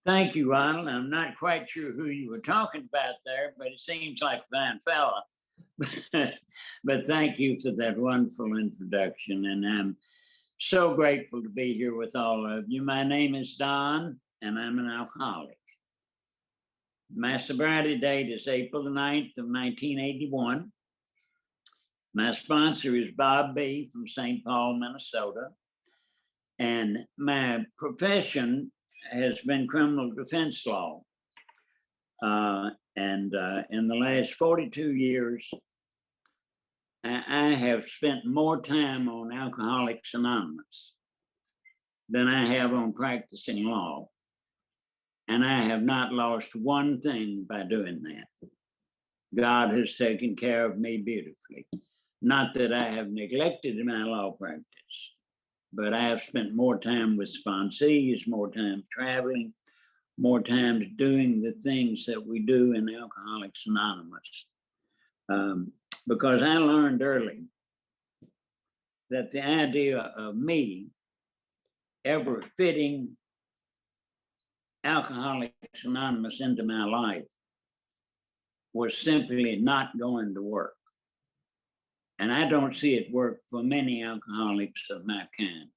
Thank you, Ronald. I'm not quite sure who you were talking about there, but it seems like a fine fella. But thank you for that wonderful introduction. And I'm so grateful to be here with all of you. My name is Don, and I'm an alcoholic. My sobriety date is April the 9th of 1981. My sponsor is Bob B. from St. Paul, Minnesota. And my profession has been criminal defense law. And in the last 42 years, I have spent more time on Alcoholics Anonymous than I have on practicing law. And I have not lost one thing by doing that. God has taken care of me beautifully. Not that I have neglected my law practice, but I have spent more time with sponsees, more time traveling, more time doing the things that we do in Alcoholics Anonymous. Because I learned early that the idea of me ever fitting Alcoholics Anonymous into my life was simply not going to work. And I don't see it work for many alcoholics of my kind.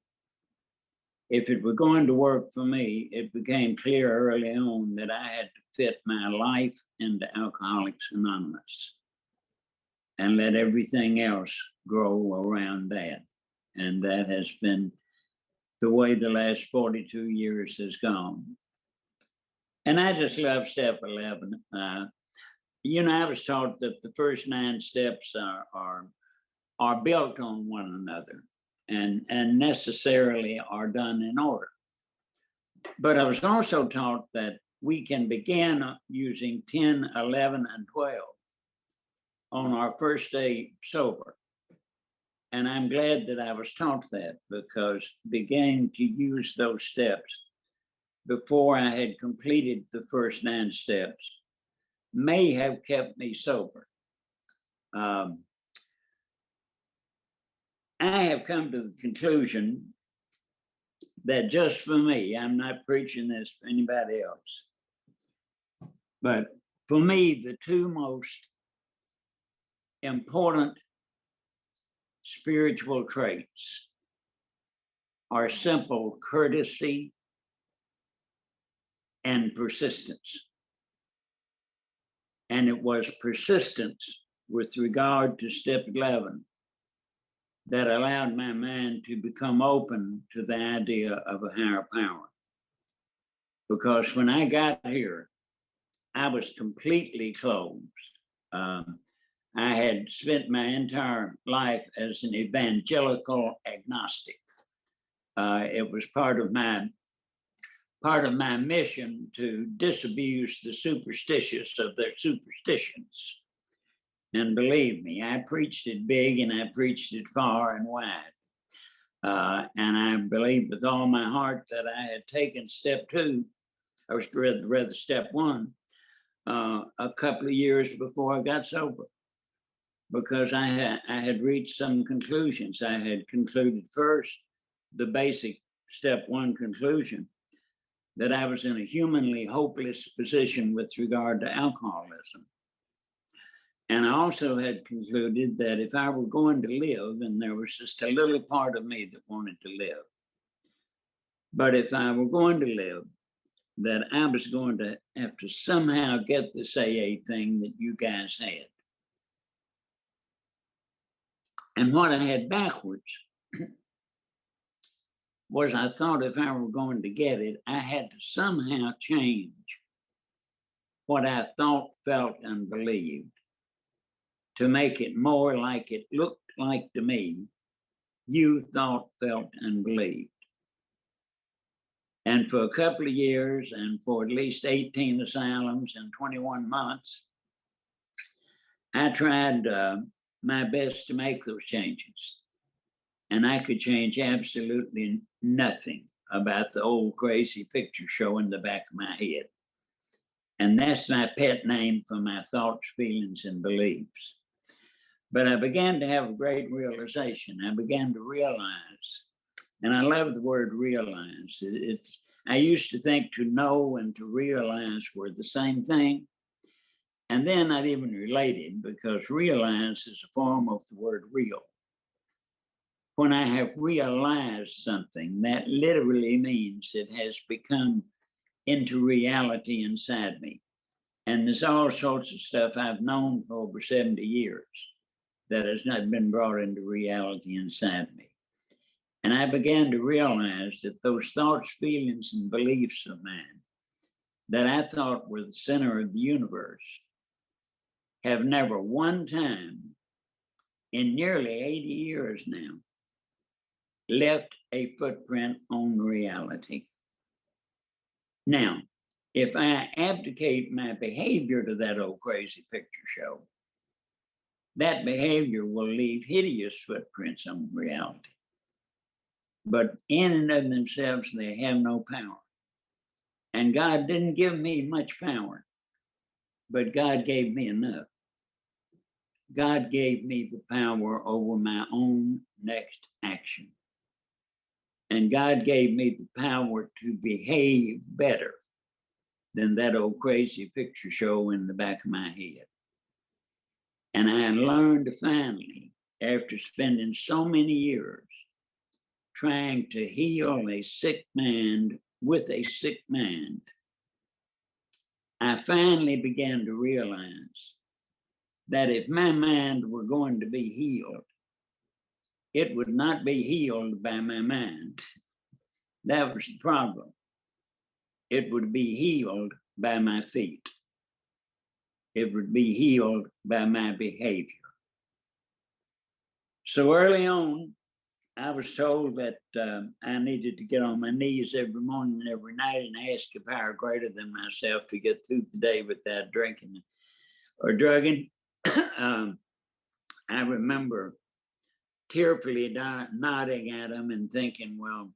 If it were going to work for me, it became clear early on that I had to fit my life into Alcoholics Anonymous and let everything else grow around that. And that has been the way the last 42 years has gone. And I just love step 11. I was taught that the first 9 steps are built on one another and necessarily are done in order. But I was also taught that we can begin using 10, 11, and 12 on our first day sober. And I'm glad that I was taught that, because beginning to use those steps before I had completed the first 9 steps may have kept me sober. I have come to the conclusion that just for me, I'm not preaching this for anybody else, but for me, the 2 most important spiritual traits are simple courtesy and persistence. And it was persistence with regard to step 11 that allowed my mind to become open to the idea of a higher power. Because when I got here, I was completely closed. I had spent my entire life as an evangelical agnostic. It was part of my mission to disabuse the superstitious of their superstitions. And believe me, I preached it big and I preached it far and wide. And I believe with all my heart that I had taken step 2, or rather step 1, a couple of years before I got sober. Because I had reached some conclusions. I had concluded first the basic step 1 conclusion, that I was in a humanly hopeless position with regard to alcoholism. And I also had concluded that if I were going to live, and there was just a little part of me that wanted to live, but if I were going to live, that I was going to have to somehow get this AA thing that you guys had. And what I had backwards was I thought if I were going to get it, I had to somehow change what I thought, felt, and believed to make it more like it looked like to me you thought, felt, and believed. And for a couple of years, and for at least 18 asylums in 21 months, I tried my best to make those changes. And I could change absolutely nothing about the old crazy picture show in the back of my head. And that's my pet name for my thoughts, feelings, and beliefs. But I began to have a great realization. I began to realize, and I love the word realize. I used to think to know and to realize were the same thing. And then I'd even related, because realize is a form of the word real. When I have realized something, that literally means it has become into reality inside me. And there's all sorts of stuff I've known for over 70 years that has not been brought into reality inside me. And I began to realize that those thoughts, feelings, and beliefs of mine that I thought were the center of the universe have never one time in nearly 80 years now left a footprint on reality. Now, if I abdicate my behavior to that old crazy picture show, that behavior will leave hideous footprints on reality. But in and of themselves, they have no power. And God didn't give me much power, but God gave me enough. God gave me the power over my own next action. And God gave me the power to behave better than that old crazy picture show in the back of my head. And I learned finally, after spending so many years trying to heal a sick mind with a sick mind, I finally began to realize that if my mind were going to be healed, it would not be healed by my mind. That was the problem. It would be healed by my feet. It would be healed by my behavior. So early on, I was told that I needed to get on my knees every morning and every night and ask a power greater than myself to get through the day without drinking or drugging. I remember tearfully nodding at him and thinking, well,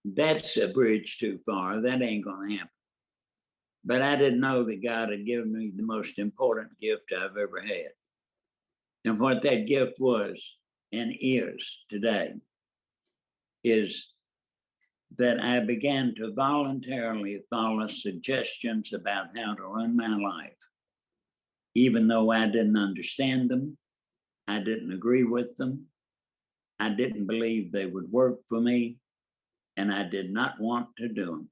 that's a bridge too far. That ain't going to happen. But I didn't know that God had given me the most important gift I've ever had. And what that gift was and is today is that I began to voluntarily follow suggestions about how to run my life, even though I didn't understand them, I didn't agree with them, I didn't believe they would work for me, and I did not want to do them.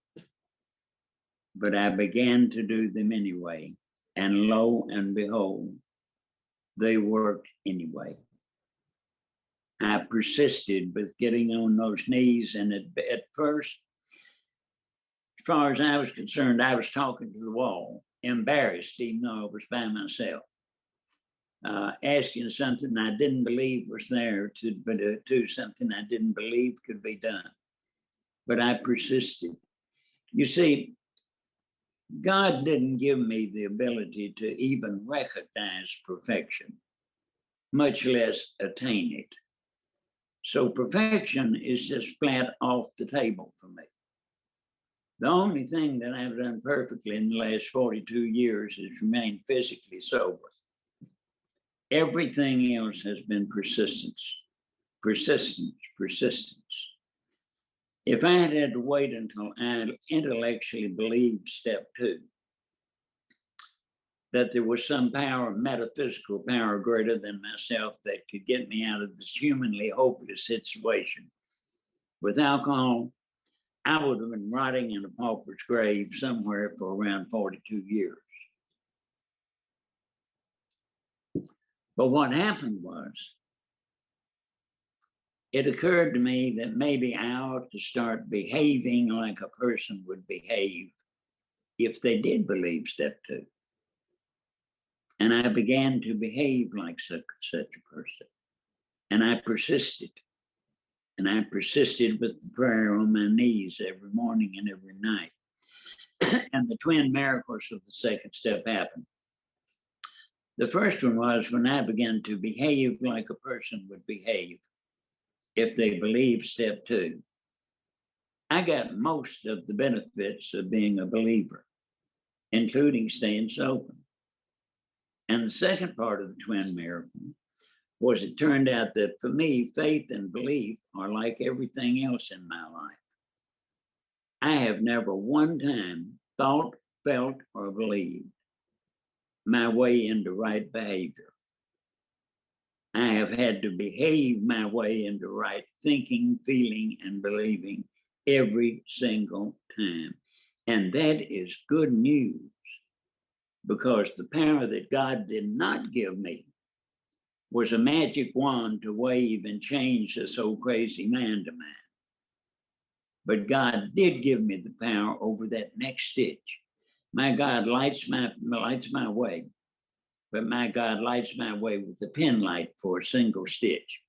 But I began to do them anyway, and lo and behold, they worked anyway. I persisted with getting on those knees, and at first, as far as I was concerned, I was talking to the wall, embarrassed, even though I was by myself, asking something I didn't believe was there to do something I didn't believe could be done. But I persisted. You see, God didn't give me the ability to even recognize perfection, much less attain it. So perfection is just flat off the table for me. The only thing that I've done perfectly in the last 42 years is remain physically sober. Everything else has been persistence, persistence, persistence. If I had to wait until I intellectually believed step 2, that there was some power, metaphysical power greater than myself that could get me out of this humanly hopeless situation with alcohol, I would have been rotting in a pauper's grave somewhere for around 42 years. But what happened was, it occurred to me that maybe I ought to start behaving like a person would behave if they did believe step 2. And I began to behave like such a person. And I persisted. And I persisted with the prayer on my knees every morning and every night. And the twin miracles of the second step happened. The first one was when I began to behave like a person would behave if they believed step 2. I got most of the benefits of being a believer, including staying sober. And the second part of the twin miracle was it turned out that for me, faith and belief are like everything else in my life. I have never one time thought, felt, or believed my way into right behavior. I have had to behave my way into right thinking, feeling, and believing every single time. And that is good news, because the power that God did not give me was a magic wand to wave and change this old crazy man to mine. But God did give me the power over that next stitch. My God lights my way, but my God lights my way with a pen light for a single stitch.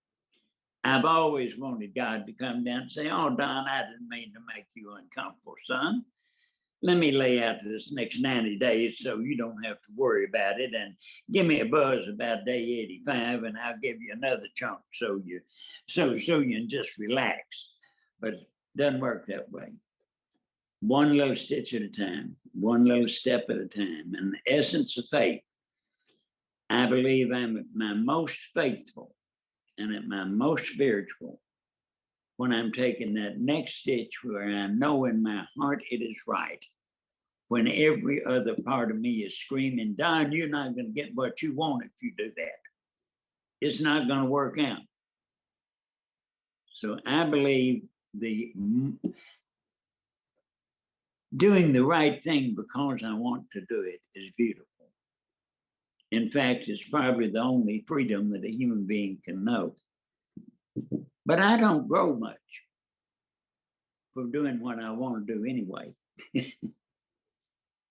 I've always wanted God to come down and say, "Oh, Don, I didn't mean to make you uncomfortable, son. Let me lay out this next 90 days so you don't have to worry about it. And give me a buzz about day 85, and I'll give you another chunk so you can just relax." But it doesn't work that way. One little stitch at a time, one little step at a time. And the essence of faith, I believe I'm at my most faithful and at my most spiritual when I'm taking that next stitch where I know in my heart it is right, when every other part of me is screaming, "Don, you're not going to get what you want if you do that. It's not going to work out." So I believe doing the right thing because I want to do it is beautiful. In fact, it's probably the only freedom that a human being can know. But I don't grow much from doing what I want to do anyway.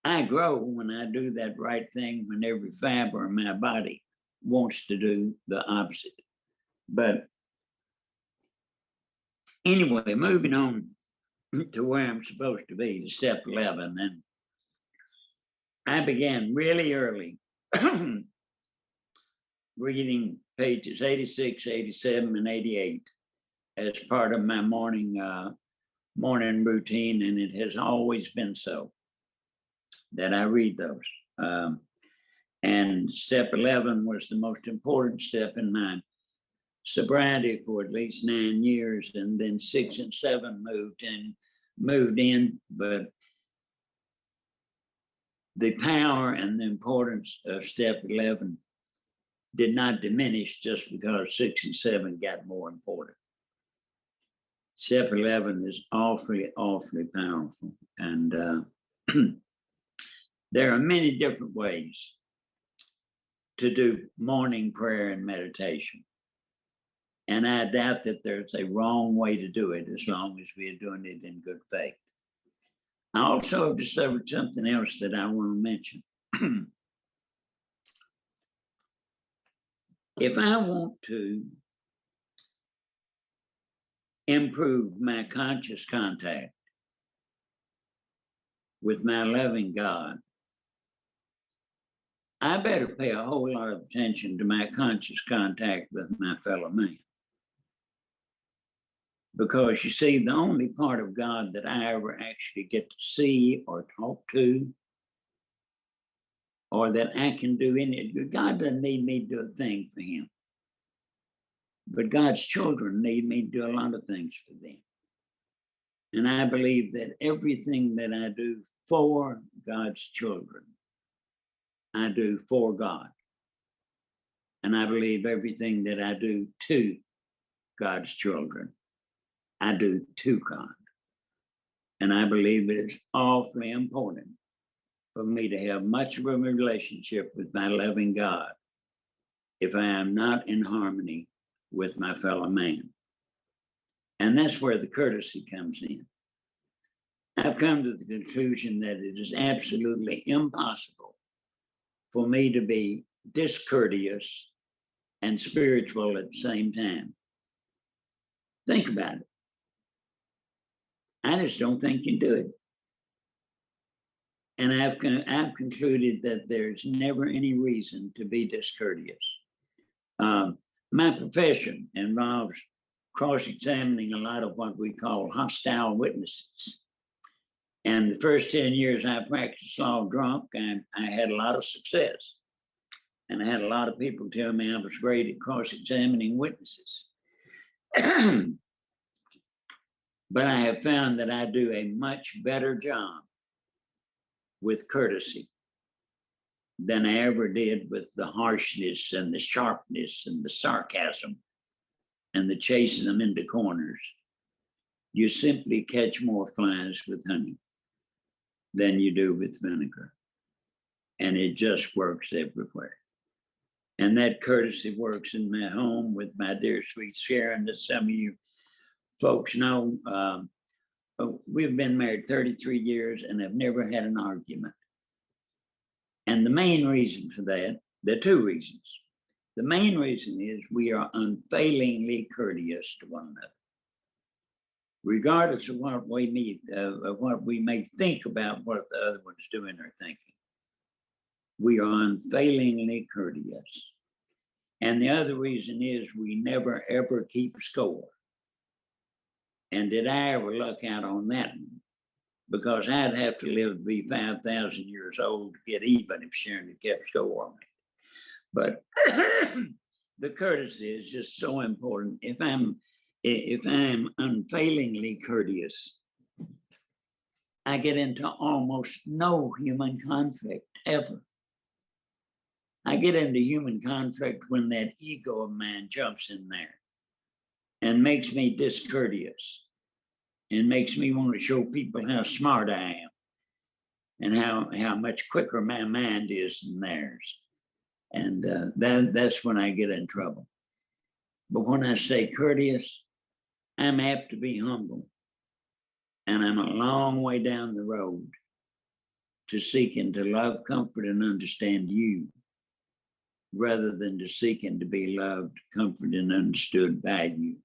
I grow when I do that right thing, when every fiber in my body wants to do the opposite. But anyway, moving on to where I'm supposed to be, to step 11. And I began really early reading pages 86, 87, and 88 as part of my morning routine, and it has always been so that I read those. And step 11 was the most important step in my sobriety for at least 9 years, and then 6 and 7 moved in. But the power and the importance of step 11 did not diminish just because 6 and 7 got more important. Step 11 is awfully, awfully powerful. And there are many different ways to do morning prayer and meditation. And I doubt that there's a wrong way to do it as long as we are doing it in good faith. I also have discovered something else that I want to mention. If I want to improve my conscious contact with my loving God, I better pay a whole lot of attention to my conscious contact with my fellow man. Because you see, the only part of God that I ever actually get to see or talk to, or that I can do God doesn't need me to do a thing for him. But God's children need me to do a lot of things for them. And I believe that everything that I do for God's children, I do for God. And I believe everything that I do to God's children, I do to God. And I believe it is awfully important for me to have much of a relationship with my loving God if I am not in harmony with my fellow man. And that's where the courtesy comes in. I've come to the conclusion that it is absolutely impossible for me to be discourteous and spiritual at the same time. Think about it. I just don't think you do it. And I've concluded that there's never any reason to be discourteous. My profession involves cross-examining a lot of what we call hostile witnesses. And the first 10 years I practiced law drunk, and I had a lot of success. And I had a lot of people tell me I was great at cross-examining witnesses. But I have found that I do a much better job with courtesy than I ever did with the harshness and the sharpness and the sarcasm and the chasing them into corners. You simply catch more flies with honey than you do with vinegar. And it just works everywhere. And that courtesy works in my home with my dear sweet Sharon, that some of you folks know. We've been married 33 years and have never had an argument. And the main reason for that, there are two reasons. The main reason is we are unfailingly courteous to one another, regardless of what we may think about what the other one's doing or thinking. We are unfailingly courteous. And the other reason is we never, ever keep score. And did I ever luck out on that one? Because I'd have to live to be 5,000 years old to get even if Sharon had kept score on it. But the courtesy is just so important. If I'm unfailingly courteous, I get into almost no human conflict ever. I get into human conflict when that ego of mine jumps in there and makes me discourteous and makes me want to show people how smart I am and how much quicker my mind is than theirs. And that's when I get in trouble. But when I say courteous, I'm apt to be humble. And I'm a long way down the road to seeking to love, comfort, and understand you, rather than to seeking to be loved, comforted, and understood by you.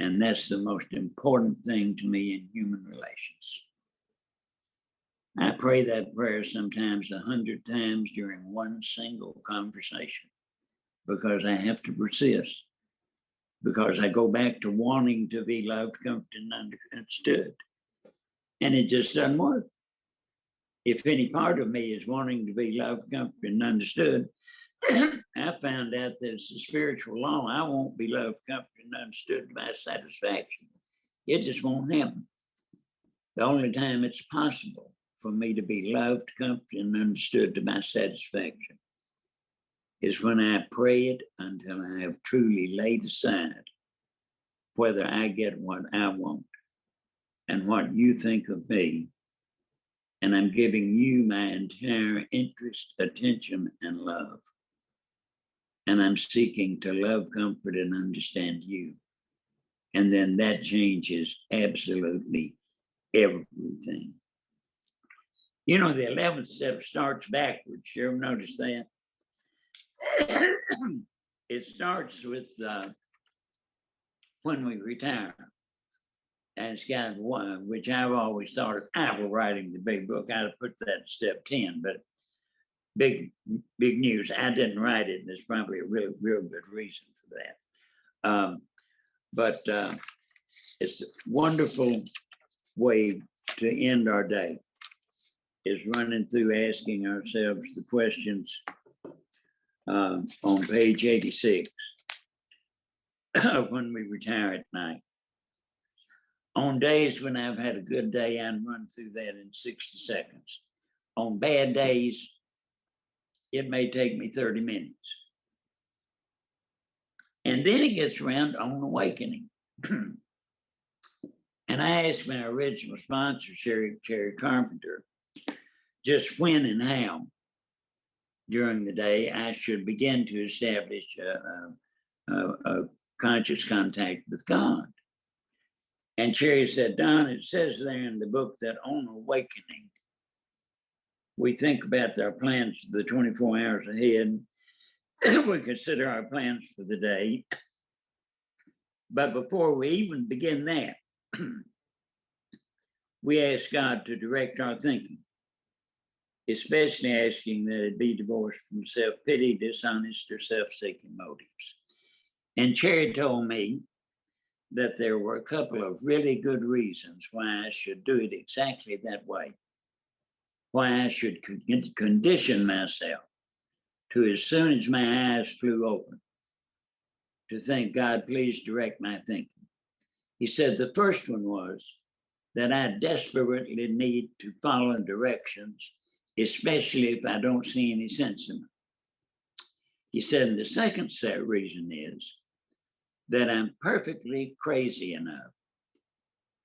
And that's the most important thing to me in human relations. I pray that prayer sometimes 100 times during one single conversation because I have to persist, because I go back to wanting to be loved, comforted, and understood. And it just doesn't work. If any part of me is wanting to be loved, comforted, and understood, I found out that it's a spiritual law. I won't be loved, comforted, and understood to my satisfaction. It just won't happen. The only time it's possible for me to be loved, comforted, and understood to my satisfaction is when I pray it until I have truly laid aside whether I get what I want and what you think of me. And I'm giving you my entire interest, attention, and love. And I'm seeking to love, comfort, and understand you. And then that changes absolutely everything. You know, the 11th step starts backwards. You ever notice that? It starts with when we retire. And it's got one, which I've always thought if I were writing the big book, I'd have put that step 10, but big news. I didn't write it. And there's probably a real good reason for that. But it's a wonderful way to end our day, is running through asking ourselves the questions on page 86 when we retire at night. On days when I've had a good day, I run through that in 60 seconds. On bad days, it may take me 30 minutes. And then it gets around on awakening. And I asked my original sponsor, Cherry Carpenter, just when and how during the day I should begin to establish a conscious contact with God. And Cherry said, Don, it says there in the book that on awakening, we think about our plans for the 24 hours ahead. We consider our plans for the day. But before we even begin that, we ask God to direct our thinking, especially asking that it be divorced from self-pity, dishonest, or self-seeking motives. And Cherry told me that there were a couple of really good reasons why I should do it exactly that way, why I should condition myself to, as soon as my eyes flew open, to think, God, please direct my thinking. He said the first one was that I desperately need to follow directions, especially if I don't see any sense in them. He said the second reason is that I'm perfectly crazy enough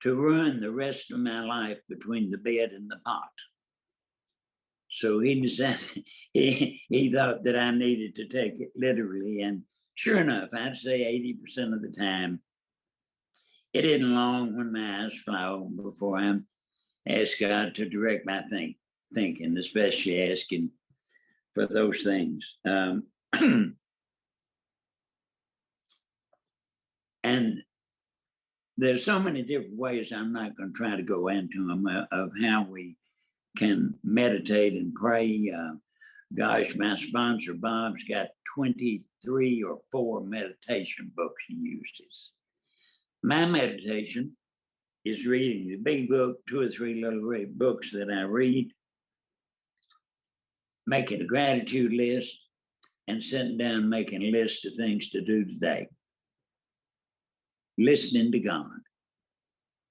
to ruin the rest of my life between the bed and the pot. So he decided, he thought that I needed to take it literally. And sure enough, I'd say 80% of the time, it isn't long when my eyes fly open before I'm asked God to direct my thinking, especially asking for those things. And there's so many different ways, I'm not going to try to go into them, of how we can meditate and pray. Gosh, my sponsor, Bob's got 23 or 4 meditation books he uses. My meditation is reading the big book, 2 or 3 little books that I read, making a gratitude list, and sitting down making a list of things to do today. Listening to God.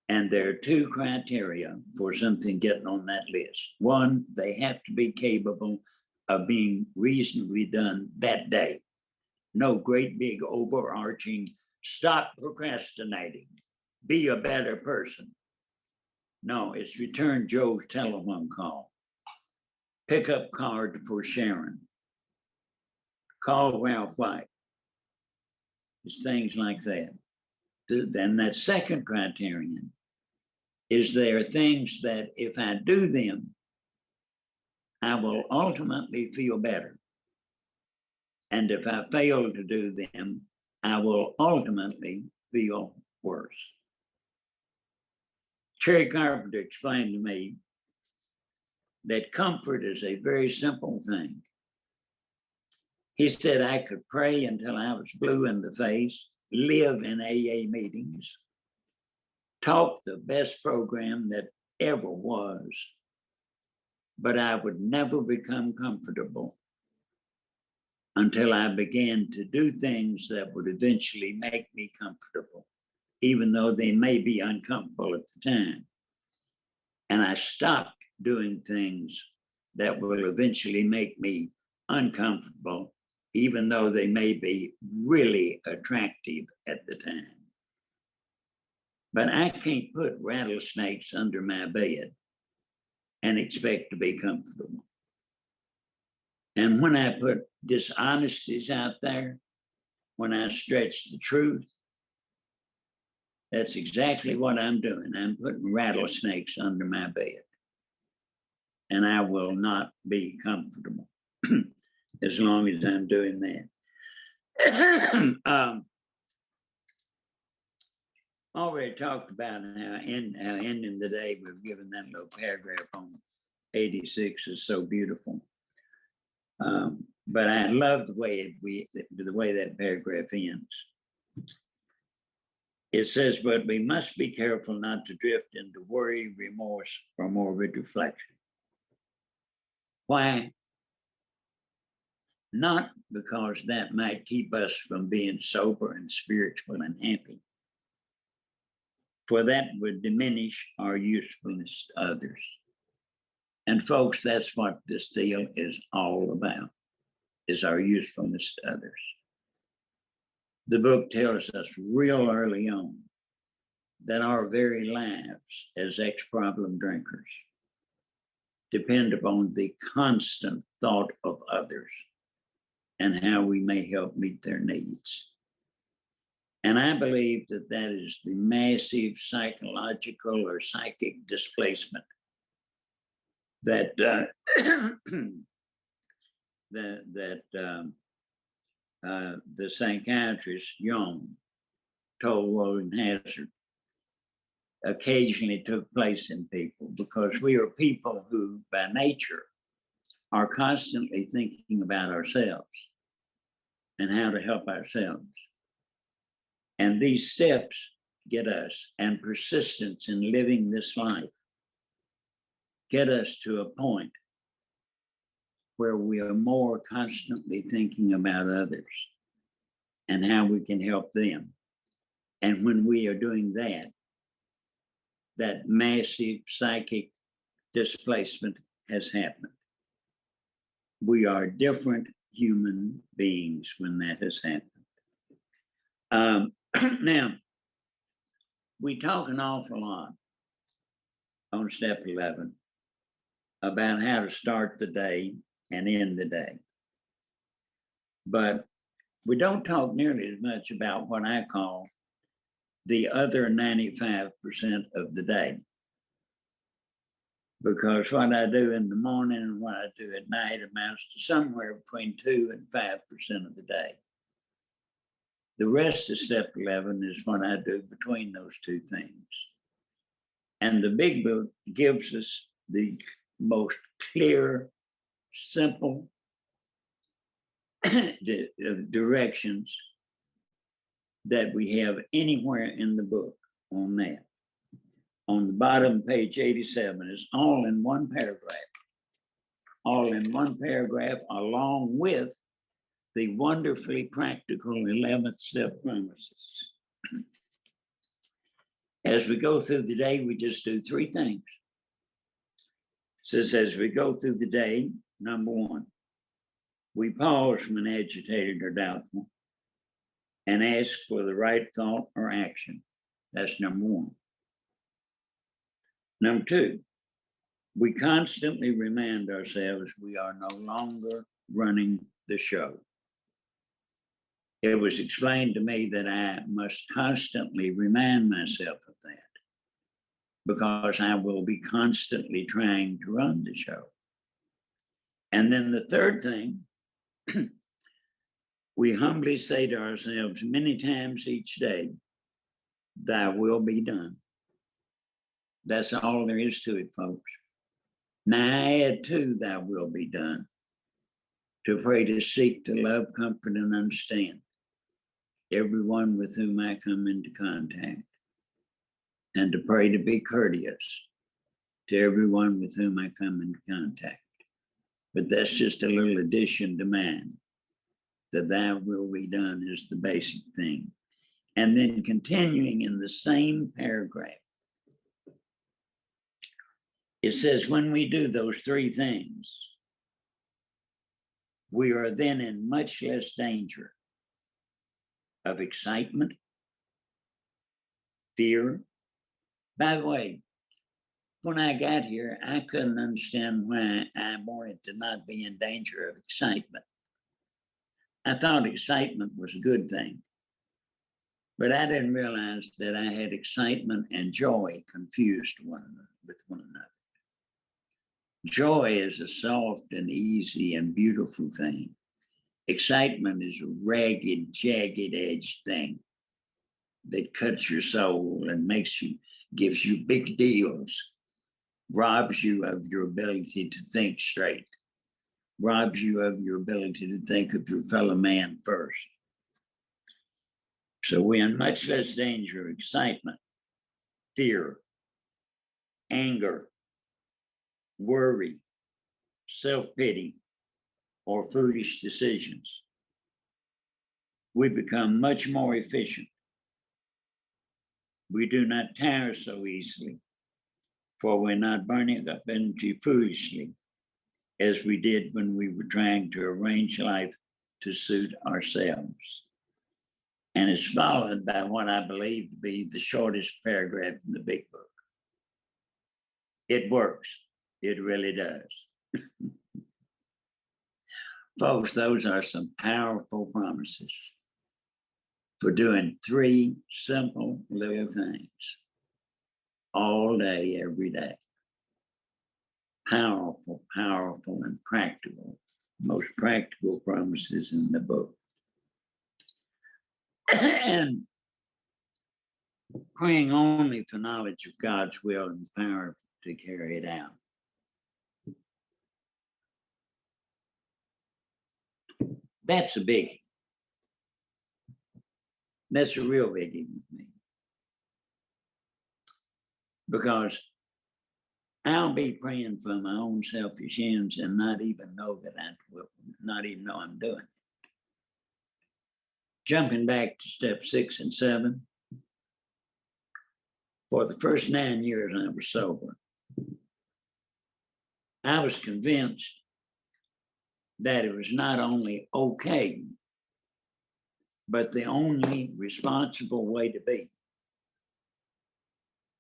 And there are 2 criteria for something getting on that list. One, they have to be capable of being reasonably done that day. No great big overarching, stop procrastinating, be a better person. No, it's return Joe's telephone call, pick up card for Sharon, call Ralph White. It's things like that. Then that second criterion is there things that if I do them, I will ultimately feel better. And if I fail to do them, I will ultimately feel worse. Cherry Carpenter explained to me that comfort is a very simple thing. He said I could pray until I was blue in the face, live in AA meetings, talk the best program that ever was, but I would never become comfortable until I began to do things that would eventually make me comfortable, even though they may be uncomfortable at the time. And I stopped doing things that will eventually make me uncomfortable, even though they may be really attractive at the time. But I can't put rattlesnakes under my bed and expect to be comfortable. And when I put dishonesties out there, when I stretch the truth, that's exactly what I'm doing. I'm putting rattlesnakes under my bed. And I will not be comfortable as long as I'm doing that. Already talked about how ending the day, we've given that little paragraph on 86 is so beautiful. But I love the way that paragraph ends. It says, but we must be careful not to drift into worry, remorse, or morbid reflection. Why? Not because that might keep us from being sober and spiritual and happy, for that would diminish our usefulness to others. And folks, that's what this deal is all about, is our usefulness to others. The book tells us real early on that our very lives as ex-problem drinkers depend upon the constant thought of others and how we may help meet their needs. And I believe that that is the massive psychological or psychic displacement that the psychiatrist Jung told William Hazard occasionally took place in people, because we are people who by nature are constantly thinking about ourselves and how to help ourselves. And these steps get us, and persistence in living this life, get us to a point where we are more constantly thinking about others and how we can help them. And when we are doing that, that massive psychic displacement has happened. We are different human beings when that has happened. Now, we talk an awful lot on step 11 about how to start the day and end the day. But we don't talk nearly as much about what I call the other 95% of the day. Because what I do in the morning and what I do at night amounts to somewhere between 2 and 5% of the day. The rest of step 11 is what I do between those two things. And the big book gives us the most clear, simple directions that we have anywhere in the book on that. On the bottom, page 87, is all in one paragraph. All in one paragraph, along with the wonderfully practical 11th step promises. As we go through the day, we just do three things. It says, as we go through the day, number one, we pause when agitated or doubtful and ask for the right thought or action. That's number one. Number two, we constantly remind ourselves we are no longer running the show. It was explained to me that I must constantly remind myself of that because I will be constantly trying to run the show. And then the third thing, we humbly say to ourselves many times each day, thy will be done. That's all there is to it, folks. Now I add to thy will be done, to pray, to seek, to love, comfort, and understand everyone with whom I come into contact, and to pray to be courteous to everyone with whom I come into contact. But that's just a little addition to mine. That thy will be done is the basic thing. And then continuing in the same paragraph, it says, when we do those three things, we are then in much less danger of excitement, fear. By the way, when I got here, I couldn't understand why I wanted to not be in danger of excitement. I thought excitement was a good thing, but I didn't realize that I had excitement and joy confused with one another. Joy is a soft and easy and beautiful thing. Excitement is a ragged, jagged-edged thing that cuts your soul and gives you big deals, robs you of your ability to think straight, robs you of your ability to think of your fellow man first. So we're in much less danger of excitement, fear, anger, worry, self-pity, or foolish decisions. We become much more efficient. We do not tire so easily, for we're not burning up energy foolishly as we did when we were trying to arrange life to suit ourselves. And it's followed by what I believe to be the shortest paragraph in the big book. It works. It really does. Folks, those are some powerful promises for doing three simple little things all day, every day. Powerful, powerful, and practical, most practical promises in the book. And praying only for knowledge of God's will and the power to carry it out. That's a biggie. That's a real biggie with me. Because I'll be praying for my own selfish ends and not even know that not even know I'm doing it. Jumping back to step 6 and 7, For the first 9 years I was sober, I was convinced that it was not only okay, but the only responsible way to be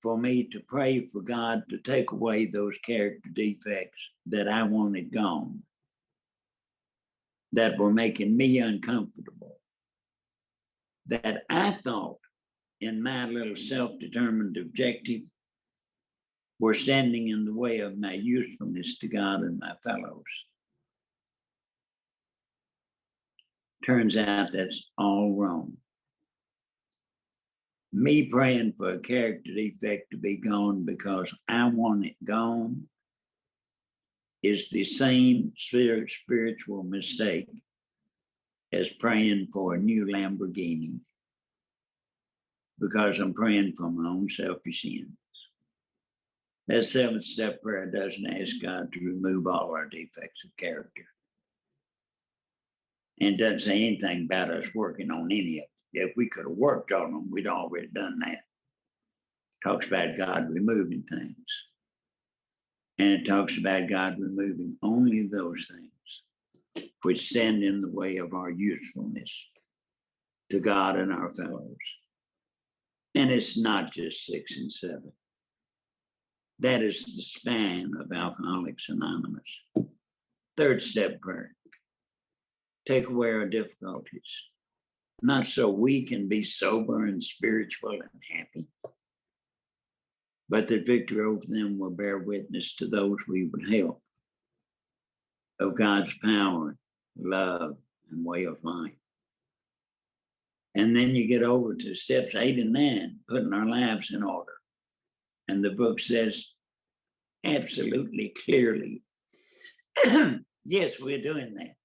for me to pray for God to take away those character defects that I wanted gone, that were making me uncomfortable, that I thought in my little self-determined objective were standing in the way of my usefulness to God and my fellows. Turns out that's all wrong. Me praying for a character defect to be gone because I want it gone is the same spiritual mistake as praying for a new Lamborghini because I'm praying for my own selfish ends. That 7th-step prayer doesn't ask God to remove all our defects of character. And doesn't say anything about us working on any of it. If we could have worked on them, we'd already done that. Talks about God removing things. And it talks about God removing only those things which stand in the way of our usefulness to God and our fellows. And it's not just 6 and 7. That is the span of Alcoholics Anonymous. 3rd-step prayer. Take away our difficulties, not so we can be sober and spiritual and happy, but that victory over them will bear witness to those we would help of God's power, love, and way of life. And then you get over to steps 8 and 9, putting our lives in order. And the book says absolutely clearly, yes, we're doing that.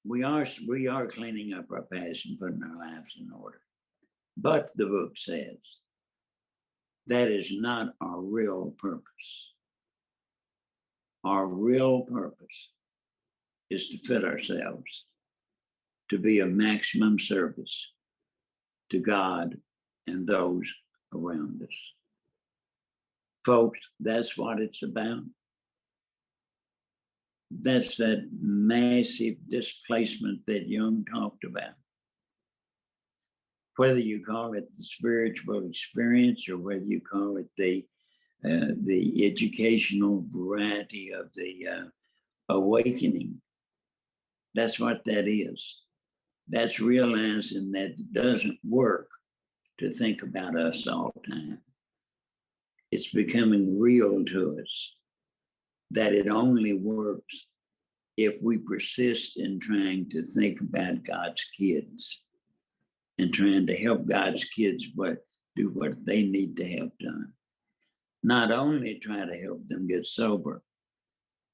We are cleaning up our past and putting our lives in order. But the book says that is not our real purpose. Our real purpose is to fit ourselves to be of maximum service to God and those around us. Folks, that's what it's about. That's that massive displacement that Jung talked about. Whether you call it the spiritual experience or whether you call it the educational variety of the awakening, that's what that is. That's realizing that it doesn't work to think about us all the time. It's becoming real to us that it only works if we persist in trying to think about God's kids and trying to help God's kids do what they need to have done. Not only try to help them get sober,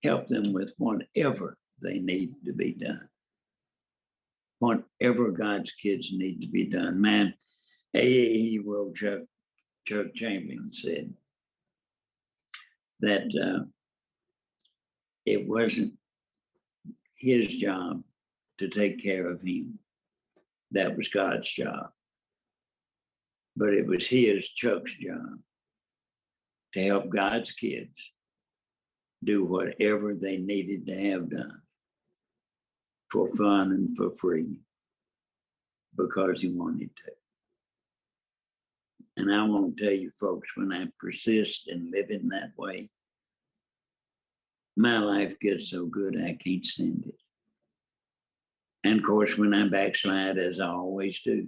help them with whatever they need to be done. Whatever God's kids need to be done. Man, A.A.E. World Chuck Chamberlain said that it wasn't his job to take care of him. That was God's job. But it was Chuck's job, to help God's kids do whatever they needed to have done for fun and for free because he wanted to. And I want to tell you folks, when I persist in living that way, my life gets so good I can't stand it. And of course, when I backslide, as I always do,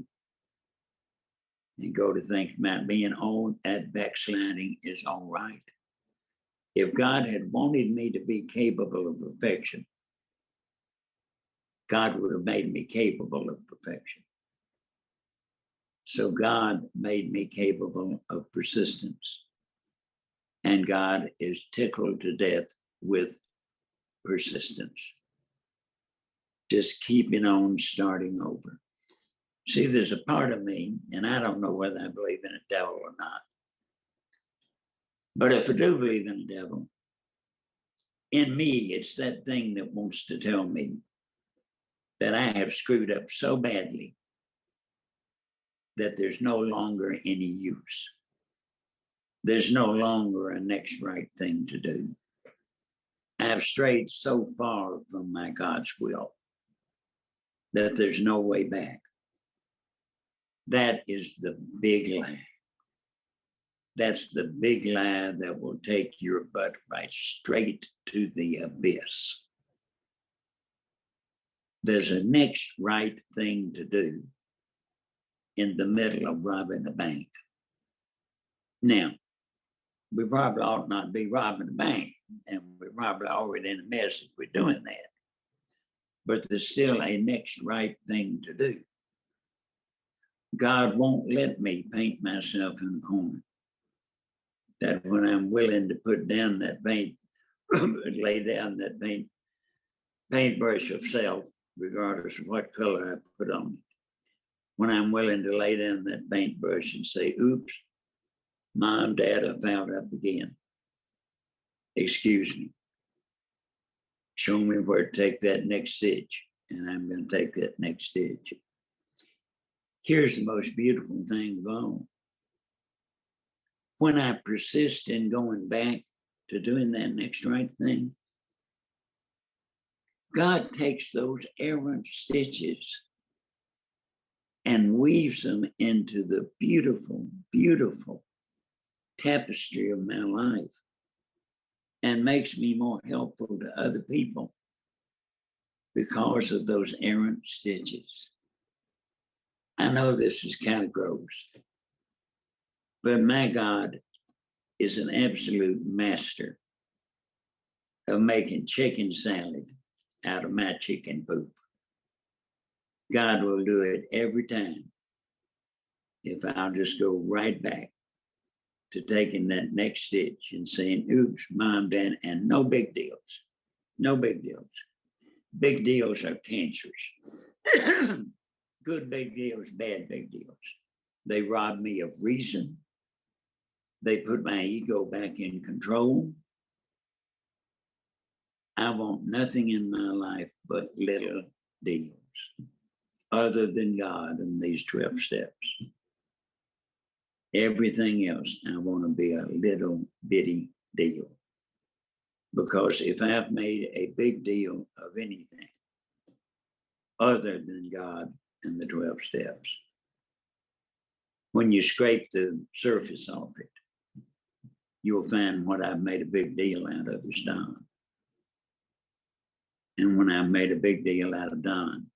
and go to think about being old, that backsliding is all right. If God had wanted me to be capable of perfection, God would have made me capable of perfection. So God made me capable of persistence. And God is tickled to death with persistence. Just keeping on starting over. See, there's a part of me, and I don't know whether I believe in a devil or not. But if I do believe in a devil, in me, it's that thing that wants to tell me that I have screwed up so badly that there's no longer any use. there's no longer a next right thing to do. I've strayed so far from my God's will that there's no way back. That is the big lie. That's the big lie that will take your butt right straight to the abyss. There's a next right thing to do in the middle of robbing a bank. Now, we probably ought not be robbing a bank, and we're probably already in a mess if we're doing that. But there's still a next right thing to do. God won't let me paint myself in the corner. That when I'm willing to put down that paint, lay down that paintbrush of self, regardless of what color I put on it. When I'm willing to lay down that paintbrush and say, oops, Mom, Dad, I fouled up again. Excuse me. Show me where to take that next stitch, and I'm going to take that next stitch. Here's the most beautiful thing of all. When I persist in going back to doing that next right thing, God takes those errant stitches and weaves them into the beautiful, beautiful tapestry of my life and makes me more helpful to other people because of those errant stitches. I know this is kind of gross, but my God is an absolute master of making chicken salad out of my chicken poop. God will do it every time if I'll just go right back to taking that next stitch and saying, oops, Mom, Dad, and no big deals. No big deals. Big deals are cancerous. Good big deals, bad big deals. They rob me of reason. They put my ego back in control. I want nothing in my life but little deals other than God and these 12 steps. Everything else, I want to be a little bitty deal. Because if I've made a big deal of anything other than God and the 12 steps, when you scrape the surface off it, you'll find what I've made a big deal out of is Don. And when I've made a big deal out of Don,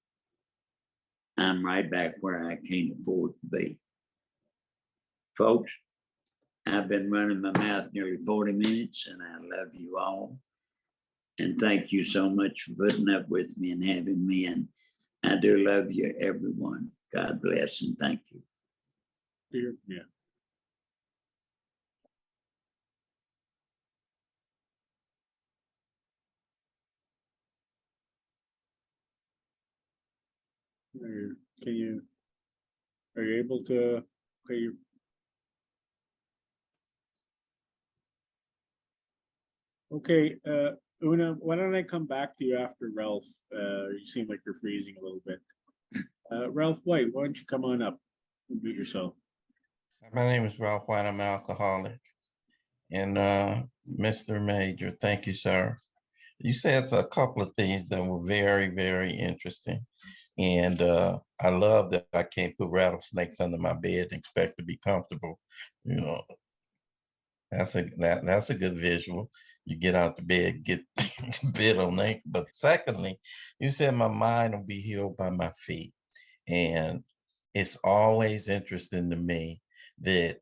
I'm right back where I can't afford to be. Folks, I've been running my mouth nearly 40 minutes, and I love you all. And thank you so much for putting up with me and having me. And I do love you, everyone. God bless and thank you. Yeah. Are you able to, okay, Una, why don't I come back to you after Ralph? You seem like you're freezing a little bit. Ralph White, why don't you come on up and mute yourself? My name is Ralph White. I'm an alcoholic. And Mr. Major, thank you, sir. You said a couple of things that were very, very interesting. And I love that I can't put rattlesnakes under my bed and expect to be comfortable. You know, that's a good visual. You get out the bed, get bit on naked. But secondly, you said my mind will be healed by my feet. And it's always interesting to me that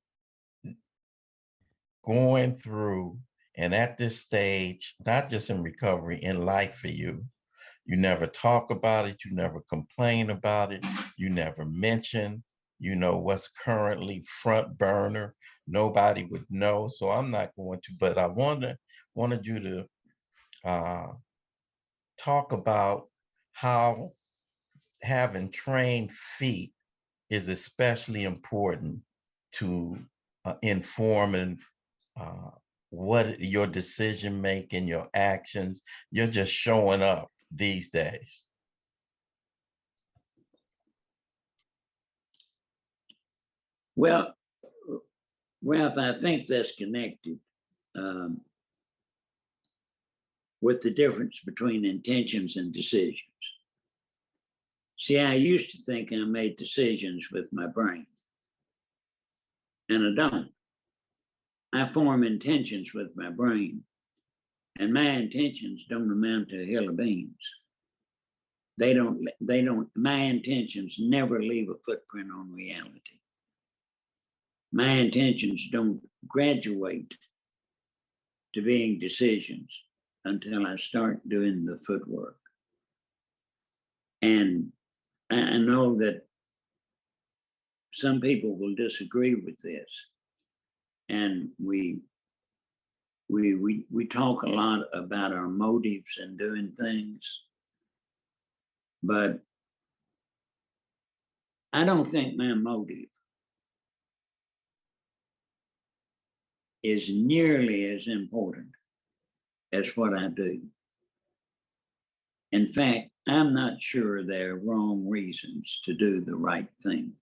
going through and at this stage, not just in recovery, in life for you, you never talk about it, you never complain about it, you never mention, what's currently front burner. Nobody would know, so I'm not going to, but I wanted you to talk about how having trained feet is especially important to inform and what your decision making, your actions, you're just showing up these days. Well, Ralph, I think that's connected with the difference between intentions and decisions. See, I used to think I made decisions with my brain, and I don't. I form intentions with my brain, and my intentions don't amount to a hill of beans. My intentions never leave a footprint on reality. My intentions don't graduate to being decisions until I start doing the footwork. And I know that some people will disagree with this. And we talk a lot about our motives in doing things, but I don't think my motive is nearly as important as what I do. In fact, I'm not sure there are wrong reasons to do the right thing.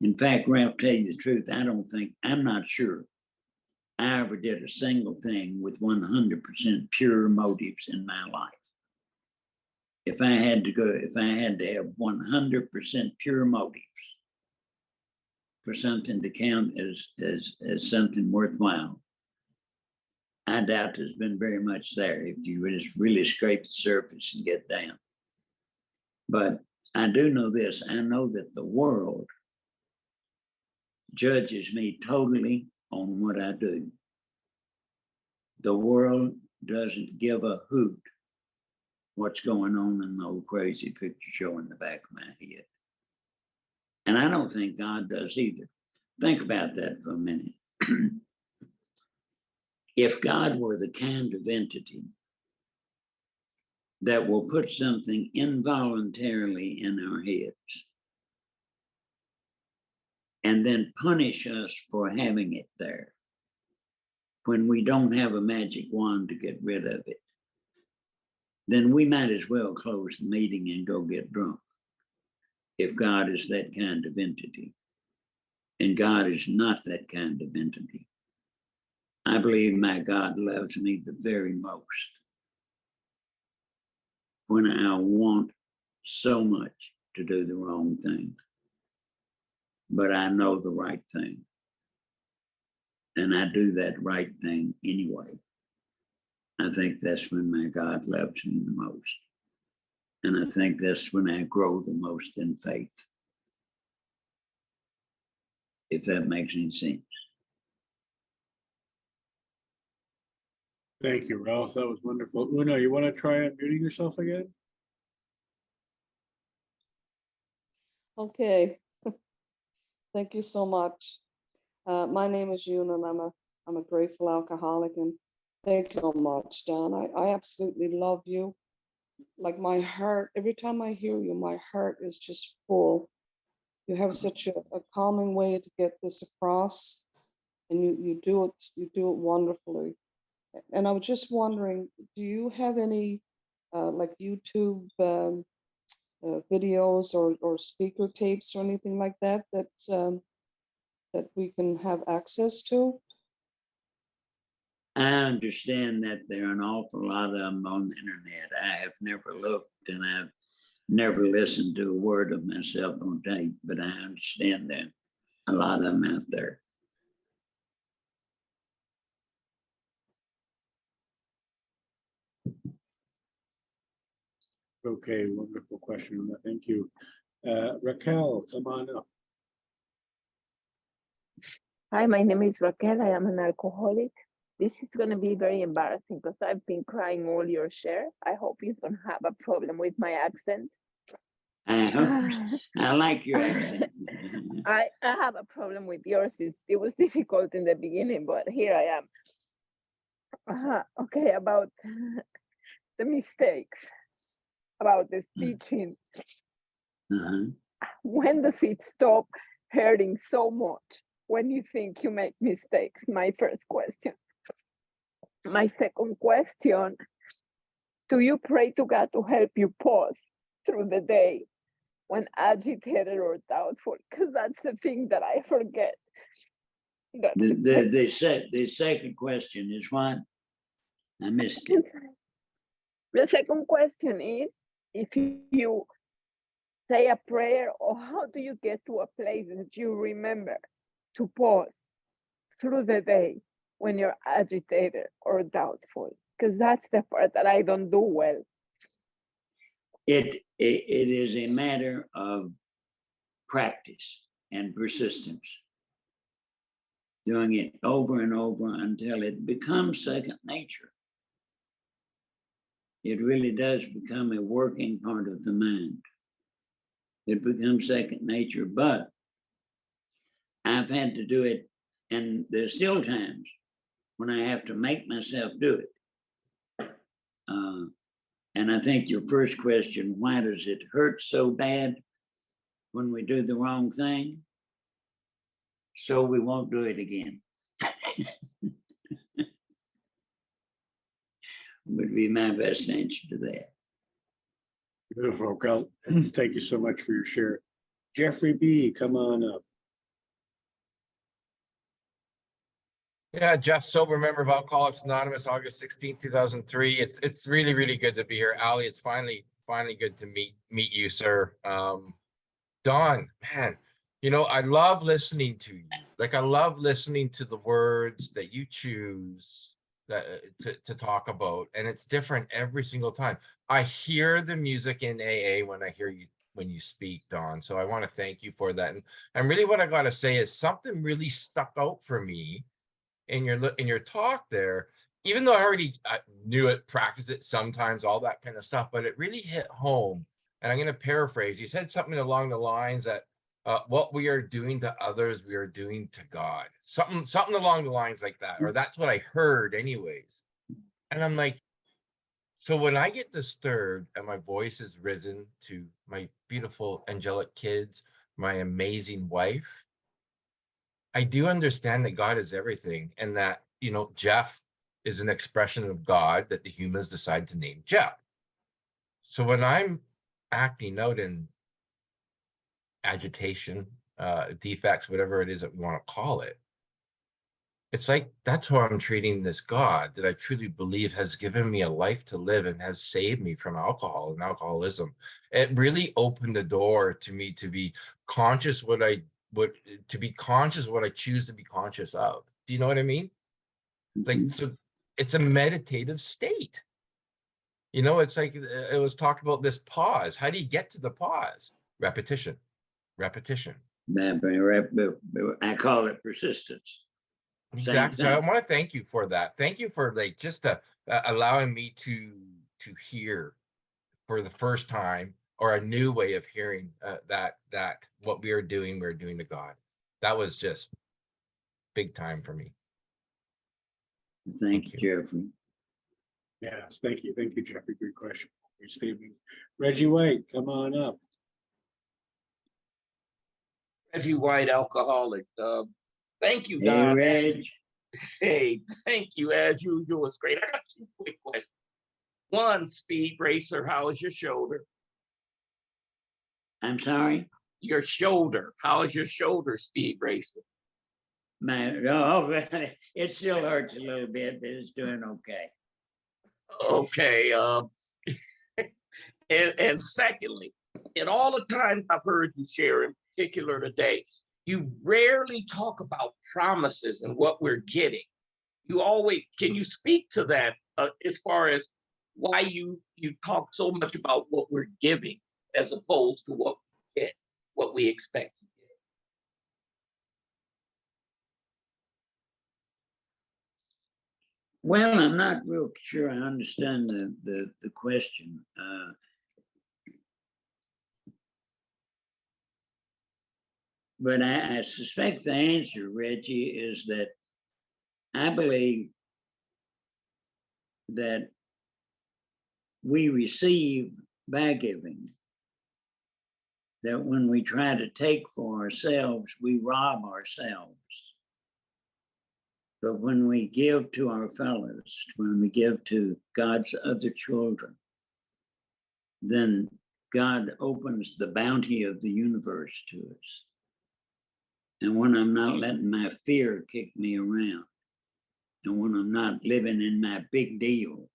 In fact, Ralph, tell you the truth, I'm not sure I ever did a single thing with 100% pure motives in my life. If I had to have 100% pure motives for something to count as something worthwhile, I doubt there's been very much there if you just really scrape the surface and get down. But I do know this, I know that the world judges me totally on what I do. The world doesn't give a hoot what's going on in the old crazy picture show in the back of my head. And I don't think God does either. Think about that for a minute. If God were the kind of entity that will put something involuntarily in our heads and then punish us for having it there when we don't have a magic wand to get rid of it, then we might as well close the meeting and go get drunk if God is that kind of entity. And God is not that kind of entity. I believe my God loves me the very most when I want so much to do the wrong thing, but I know the right thing. And I do that right thing anyway. I think that's when my God loves me the most. And I think that's when I grow the most in faith, if that makes any sense. Thank you, Ralph. That was wonderful. Una, you want to try unmuting yourself again? Okay, thank you so much. My name is Yuna, and I'm a grateful alcoholic, and thank you so much, Don. I absolutely love you. Like my heart, every time I hear you, my heart is just full. You have such a calming way to get this across, and you do it wonderfully. And I was just wondering, do you have any like YouTube videos or speaker tapes or anything like that that we can have access to? I understand that there are an awful lot of them on the internet. I have never looked and I've never listened to a word of myself on tape, but I understand that a lot of them out there. Okay, wonderful question. Thank you. Raquel, come on up. Hi, my name is Raquel. I am an alcoholic. This is going to be very embarrassing because I've been crying all your share. I hope you don't have a problem with my accent. I like your accent. I have a problem with yours. It was difficult in the beginning, but here I am. Okay, about the mistakes, about the speaking. When does it stop hurting so much when you think you make mistakes? My first question. My second question, do you pray to God to help you pause through the day when agitated or doubtful? Because that's the thing that I forget. That's The second question is what? I missed it. the second question is if you say a prayer, or how do you get to a place that you remember to pause through the day when you're agitated or doubtful? Because that's the part that I don't do well. It is a matter of practice and persistence. Doing it over and over until it becomes second nature. It really does become a working part of the mind. It becomes second nature, but I've had to do it, and there's still times when I have to make myself do it. And I think your first question, why does it hurt so bad when we do the wrong thing? So we won't do it again. Would be my best answer to that. Beautiful, Carl. Thank you so much for your share. Jeffrey B., come on up. Yeah, Jeff, sober member of Alcoholics Anonymous, August 16th, 2003. It's really, really good to be here. Ali, it's finally good to meet you, sir. Don, man, you know, I love listening to you. Like, I love listening to the words that you choose to talk about, and it's different every single time. I hear the music in AA when I hear you when you speak, Don. So I want to thank you for that. And really, what I got to say is something really stuck out for me in your talk there, even though I knew it, practice it sometimes, all that kind of stuff, but it really hit home. And I'm going to paraphrase. You said something along the lines that what we are doing to others, we are doing to God. Something along the lines like that, or that's what I heard anyways. And I'm like, so when I get disturbed and my voice is risen to my beautiful angelic kids, my amazing wife, I do understand that God is everything, and that, you know, Jeff is an expression of God that the humans decide to name Jeff. So when I'm acting out in agitation, defects, whatever it is that we want to call it, it's like that's how I'm treating this God that I truly believe has given me a life to live and has saved me from alcohol and alcoholism. It really opened the door to me to be conscious what I choose to be conscious of. Do you know what I mean? Like, so it's a meditative state. You know, it's like it was talked about this pause. How do you get to the pause? Repetition. I call it persistence. Exactly. So I want to thank you for that. Thank you for like just allowing me to hear for the first time, or a new way of hearing that what we're doing to God. That was just big time for me. Thank you, Jeffrey. Yes, thank you, Jeffrey. Good question. Good statement. Reggie White, come on up. Reggie White, alcoholic. Thank you, Hey, Don. Reg. Hey, thank you. As usual, it's great. I got two quick questions. One, Speed Racer, how is your shoulder? I'm sorry? Your shoulder. How is your shoulder, Speed Racer? It still hurts a little bit, but it's doing okay. Okay. And secondly, in all the times I've heard you share, in particular today, you rarely talk about promises and what we're getting. You always, can you speak to that as far as why you talk so much about what we're giving as opposed to what we get, what we expect to get? Well, I'm not real sure I understand the question. But I suspect the answer, Reggie, is that I believe that we receive by giving, that when we try to take for ourselves, we rob ourselves. But when we give to our fellows, when we give to God's other children, then God opens the bounty of the universe to us. And when I'm not letting my fear kick me around, and when I'm not living in my big deals,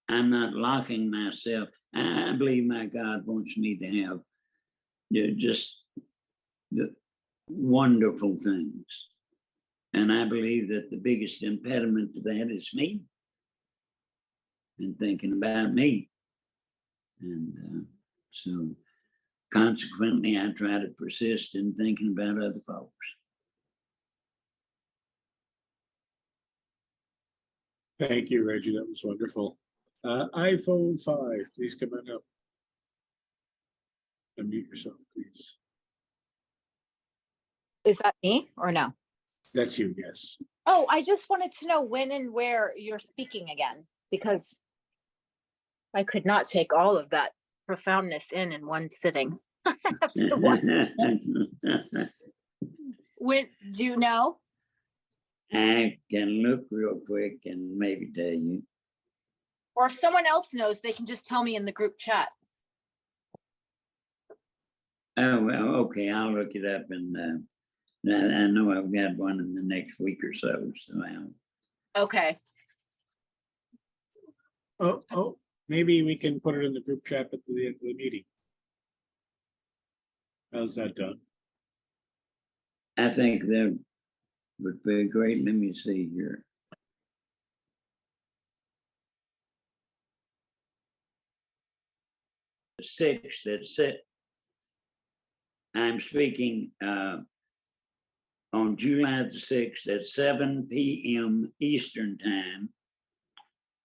I'm not locking myself. I believe my God wants me to have just the wonderful things. And I believe that the biggest impediment to that is me and thinking about me. And so consequently, I try to persist in thinking about other folks. Thank you, Reggie. That was wonderful. iPhone 5, please come on up. Unmute yourself, please. Is that me or no? That's you, yes. Oh, I just wanted to know when and where you're speaking again, because I could not take all of that profoundness in one sitting. I have to watch. When do you know? I can look real quick and maybe tell you. Or if someone else knows, they can just tell me in the group chat. Oh, well, okay, I'll look it up and I know I've got one in the next week or so. So Okay. Oh, maybe we can put it in the group chat at the end of the meeting. How's that done? I think that would be great. Let me see here. The 6th, that's it. I'm speaking on July the 6th at 7 p.m. Eastern Time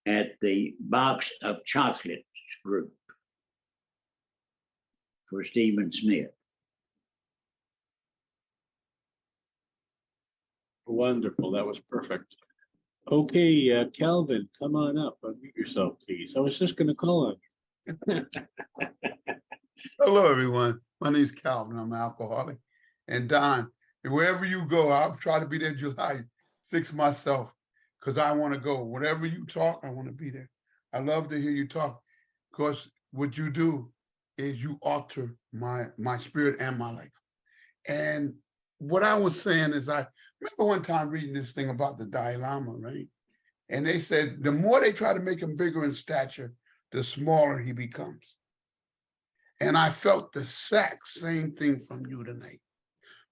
at the Box of Chocolates group for Stephen Smith. Wonderful. That was perfect. Okay, Calvin, come on up. Unmute yourself, please. I was just going to call on you. Hello, everyone. My name is Calvin. I'm an alcoholic. And Don, wherever you go, I'll try to be there July 6th myself because I want to go. Whenever you talk, I want to be there. I love to hear you talk because what you do is you alter my spirit and my life. And what I was saying is I remember one time reading this thing about the Dalai Lama, right? And they said the more they try to make him bigger in stature, the smaller he becomes. And I felt the exact same thing from you tonight.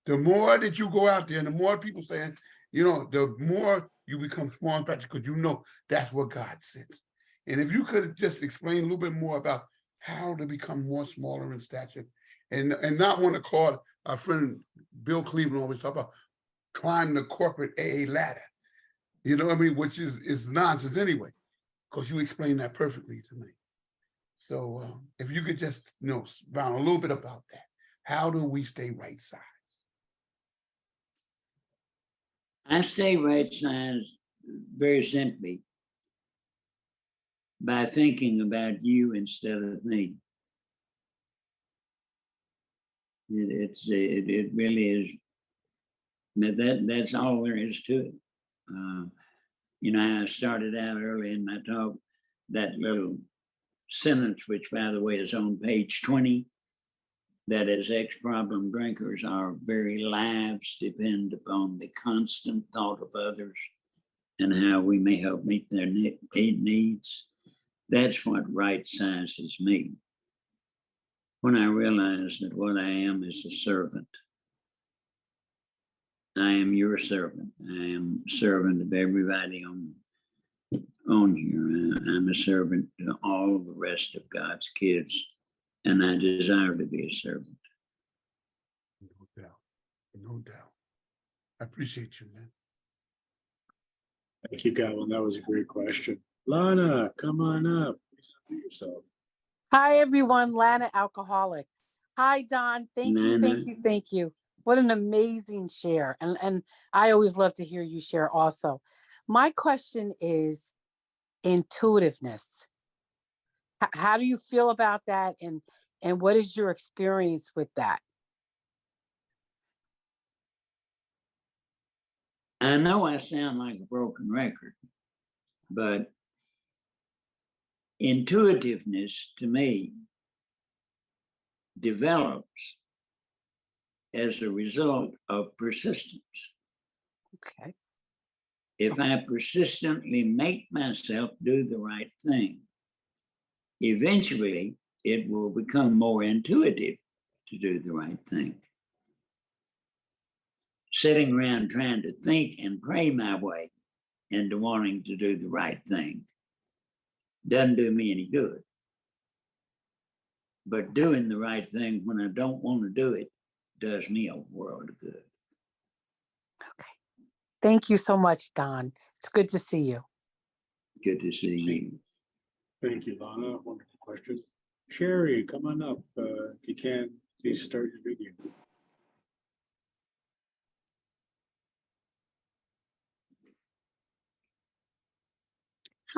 The more that you go out there and the more people saying, you know, the more you become small and practical because you know that's where God sits. And if you could just explain a little bit more about how to become more smaller in stature and not want to call it, our friend Bill Cleveland always talk about climb the corporate AA ladder, you know what I mean, which is nonsense anyway, because you explained that perfectly tonight. So if you could just, you know, expound a little bit about that. How do we stay right size? I stay right size very simply by thinking about you instead of me. It really is. That's all there is to it. You know, I started out early in my talk, that little sentence, which by the way is on page 20, that as ex-problem drinkers, our very lives depend upon the constant thought of others and how we may help meet their needs. That's what right sizes me. When I realize that what I am is a servant. I am your servant. I am a servant of everybody on here. I'm a servant to all the rest of God's kids, and I desire to be a servant. No doubt. No doubt. I appreciate you, man. Thank you, Calvin. That was a great question. Lana, come on up. Please unmute yourself. Hi, everyone. Lana, alcoholic. Hi, Don. Thank you, Nana. thank you, thank you. What an amazing share. And I always love to hear you share also. My question is intuitiveness. How do you feel about that? And what is your experience with that? I know I sound like a broken record, but intuitiveness to me develops as a result of persistence. Okay. If I persistently make myself do the right thing, eventually it will become more intuitive to do the right thing. Sitting around trying to think and pray my way into wanting to do the right thing doesn't do me any good. But doing the right thing when I don't want to do it does me a world of good. Okay. Thank you so much, Don. It's good to see you. Good to see you. Thank you, Lana. Wonderful question. Sherry, come on up. If you can, please start your video.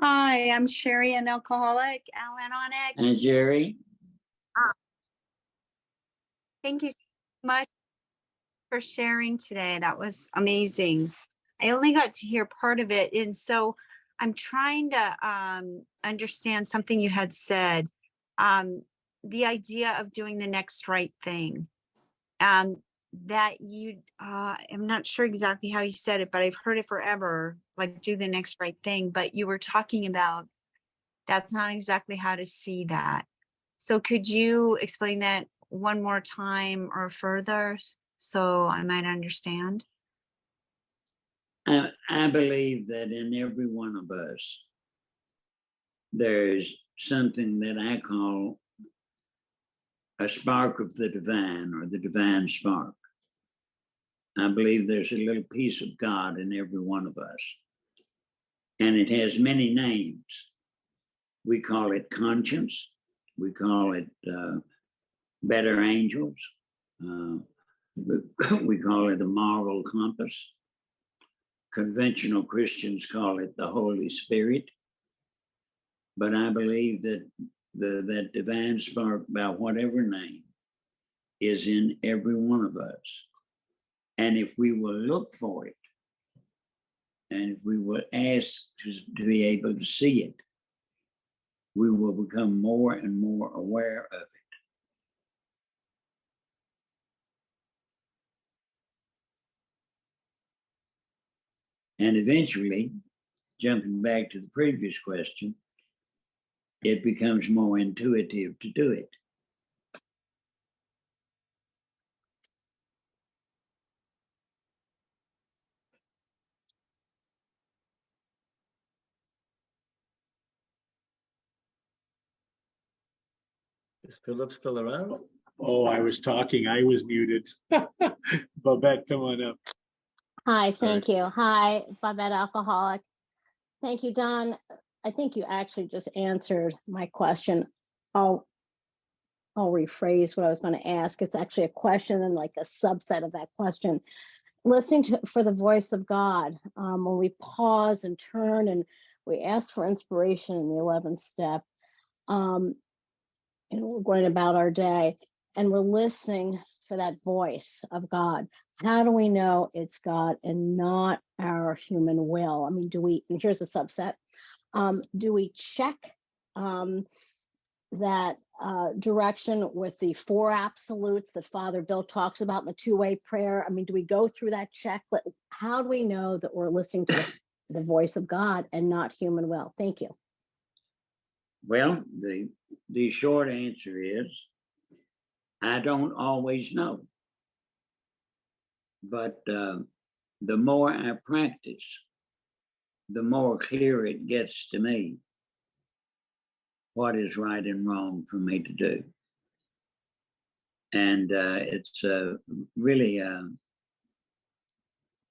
Hi, I'm Sherry, an alcoholic, Al-Anon. And Jerry, Thank you so much for sharing today. That was amazing. I only got to hear part of it. And so I'm trying to understand something you had said. The idea of doing the next right thing. That you, I'm not sure exactly how you said it, but I've heard it forever, like do the next right thing. But you were talking about that's not exactly how to see that. So could you explain that one more time or further so I might understand? I believe that in every one of us, there's something that I call a spark of the divine, or the divine spark. I believe there's a little piece of God in every one of us. And it has many names. We call it conscience. We call it better angels. We call it a moral compass. Conventional Christians call it the Holy Spirit. But I believe that that divine spark, by whatever name, is in every one of us. And if we will look for it, and if we will ask to be able to see it, we will become more and more aware of it. And eventually, jumping back to the previous question, it becomes more intuitive to do it. Is Philip still around? Oh, I was talking. I was muted. Babette, come on up. Hi, Sorry. thank you. Hi, Babette Alcoholic. Thank you, Don. I think you actually just answered my question. I'll rephrase what I was going to ask. It's actually a question and like a subset of that question. Listening for the voice of God, when we pause and turn and we ask for inspiration in the 11th step, and we're going about our day and we're listening for that voice of God. How do we know it's God and not our human will? I mean, and here's a subset, do we check that direction with the 4 absolutes that Father Bill talks about in the 2-way prayer? I mean, do we go through that check? How do we know that we're listening to the voice of God and not human will? Thank you. Well, the short answer is, I don't always know. But the more I practice, the more clear it gets to me what is right and wrong for me to do. And it's really a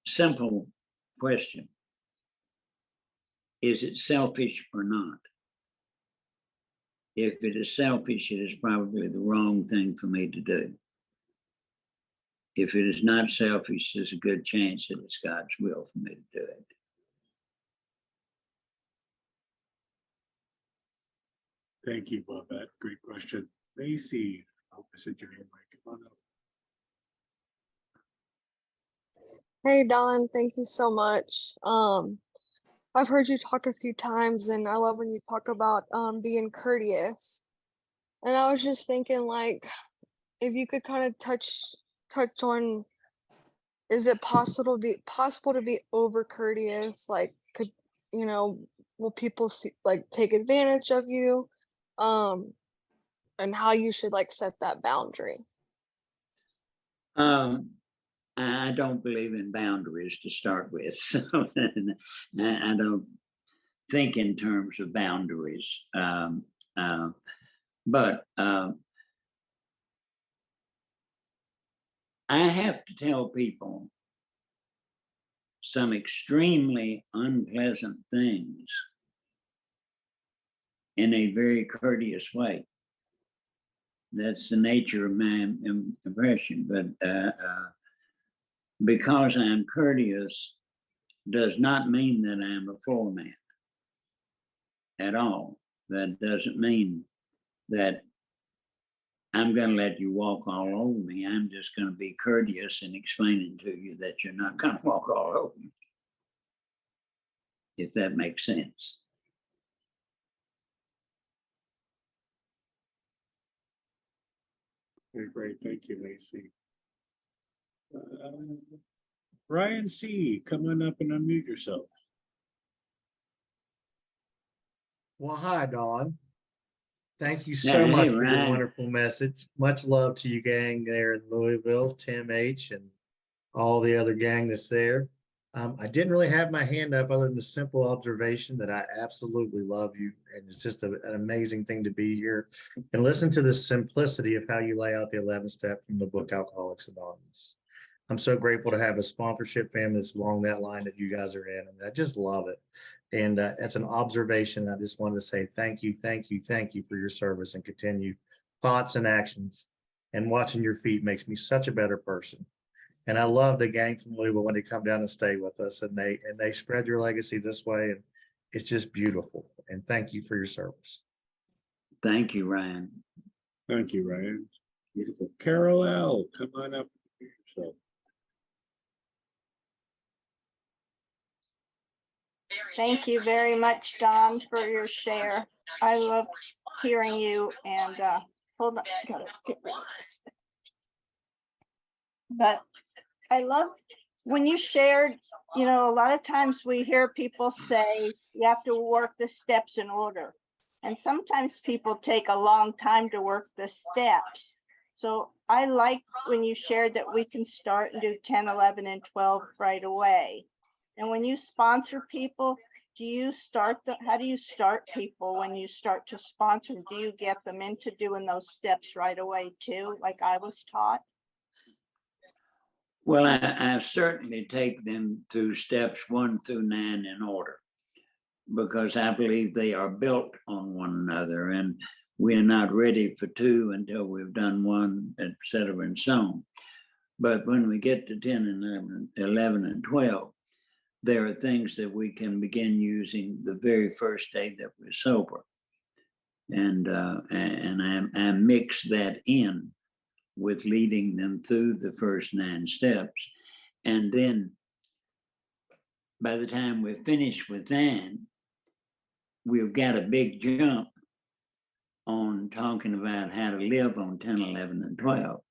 simple question. Is it selfish or not? If it is selfish, it is probably the wrong thing for me to do. If it is not selfish, there's a good chance that it's God's will for me to do it. Thank you, Babette. Great question. Lacey, I said your name right. Come on up. Hey Don, thank you so much. I've heard you talk a few times and I love when you talk about being courteous. And I was just thinking, like, if you could kind of touch touch on, is it possible to be over courteous? Like, could, you know, will people see, like, take advantage of you? And how you should like set that boundary. I don't believe in boundaries to start with, so I don't think in terms of boundaries. But I have to tell people some extremely unpleasant things in a very courteous way. That's the nature of my impression. But because I'm courteous does not mean that I'm a floor man at all. That doesn't mean that I'm going to let you walk all over me. I'm just going to be courteous in explaining to you that you're not going to walk all over me, if that makes sense. Okay, great. Thank you, Lacey. Ryan C., come on up and unmute yourself. Well, hi, Dawn. Thank you Yeah, so hey, much for your Ryan. wonderful message. Much love to you gang there in Louisville, Tim H. and all the other gang that's there. I didn't really have my hand up other than the simple observation that I absolutely love you. And it's just an amazing thing to be here and listen to the simplicity of how you lay out the 11 step from the book Alcoholics Anonymous. I'm so grateful to have a sponsorship family that's along that line that you guys are in. And I just love it. And as an observation, I just wanted to say thank you, thank you, thank you for your service and continue thoughts and actions. And watching your feet makes me such a better person. And I love the gang from Louisville when they come down and stay with us, and they spread your legacy this way, and it's just beautiful. And thank you for your service. Thank you, Ryan. Thank you, Ryan. Beautiful. Carol L., come on up. So, thank you very much, Don, for your share. I love hearing you, and hold on, gotta get rid of this. But I love when you shared, you know, a lot of times we hear people say you have to work the steps in order. And sometimes people take a long time to work the steps. So I like when you shared that we can start and do 10, 11, and 12 right away. And when you sponsor people, how do you start people when you start to sponsor? Do you get them into doing those steps right away too, like I was taught? Well, I certainly take them through steps 1 through 9 in order, because I believe they are built on one another, and we're not ready for 2 until we've done 1, et cetera, and so on. But when we get to 10 and 11 and 12, there are things that we can begin using the very first day that we're sober. And I mix that in with leading them through the first 9 steps. And then by the time we're finished with 9, we've got a big jump on talking about how to live on 10, 11, and 12.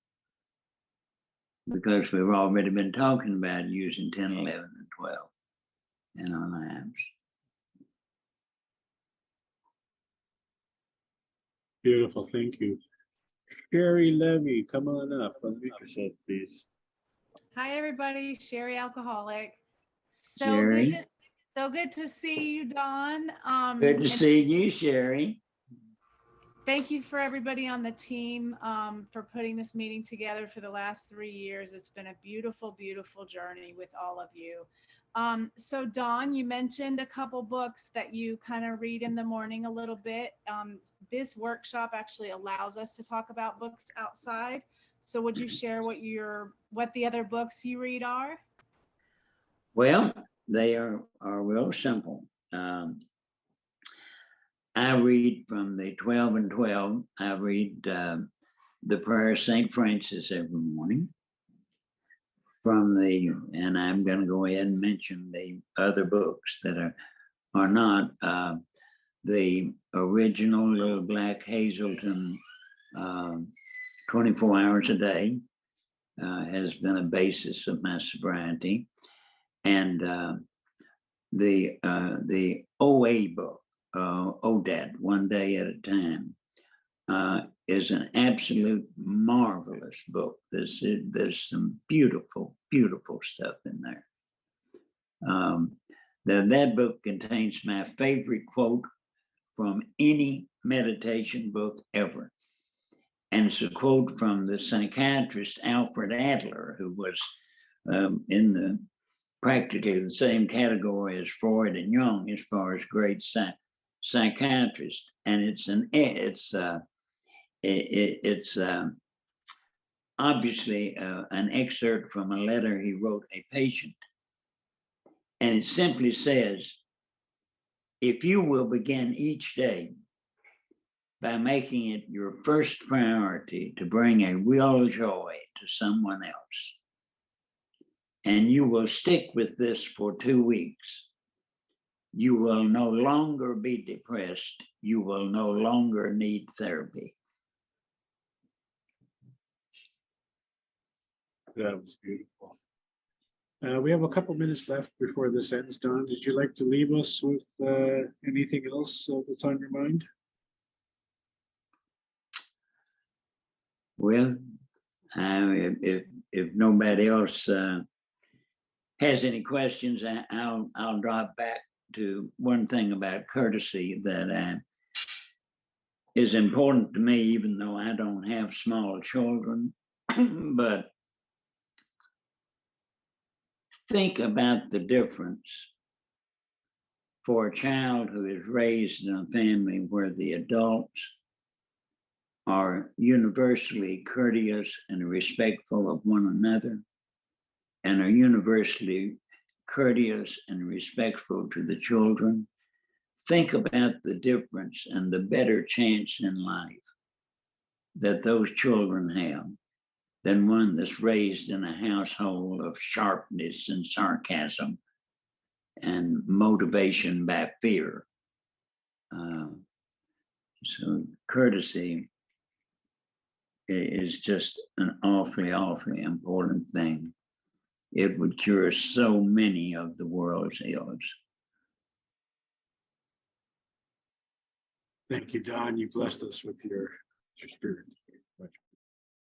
Because we've already been talking about using 10, 11, and 12 in our lives. beautiful. Thank you. Sherry Levy, come on up. Unmute yourself, please. Hi, everybody. Sherry Alcoholic. Sherry. So good to see you, Don. Good to see you, Sherry. Thank you for everybody on the team for putting this meeting together for the last 3 years. It's been a beautiful, beautiful journey with all of you. So Dawn, you mentioned a couple books that you kind of read in the morning a little bit. This workshop actually allows us to talk about books outside. So would you share what the other books you read are? Well, they are real simple. I read from the 12 and 12. I read the prayer of St. Francis every morning. And I'm going to go ahead and mention the other books that are not the original Little Black Hazelton 24 hours a day. has been a basis of my sobriety. And the OA book, ODAT, One Day at a Time, is an absolute marvelous book. There's some beautiful, beautiful stuff in there. That book contains my favorite quote from any meditation book ever. And it's a quote from the psychiatrist Alfred Adler, who was in the practically the same category as Freud and Jung as far as great psychiatrists. And it's obviously an excerpt from a letter he wrote a patient. And it simply says, if you will begin each day by making it your first priority to bring a real joy to someone else, and you will stick with this for 2 weeks, you will no longer be depressed. You will no longer need therapy. That was beautiful. We have a couple minutes left before this ends. Don, did you like to leave us with anything else that's on your mind? Well, if nobody else has any questions, I'll drop back to one thing about courtesy that is important to me, even though I don't have small children. But think about the difference for a child who is raised in a family where the adults are universally courteous and respectful of one another, and are universally courteous and respectful to the children. Think about the difference and the better chance in life that those children have than one that's raised in a household of sharpness and sarcasm and motivation by fear. So courtesy is just an awfully, awfully important thing. It would cure so many of the world's ills. Thank you, Don. You blessed us with your spirit.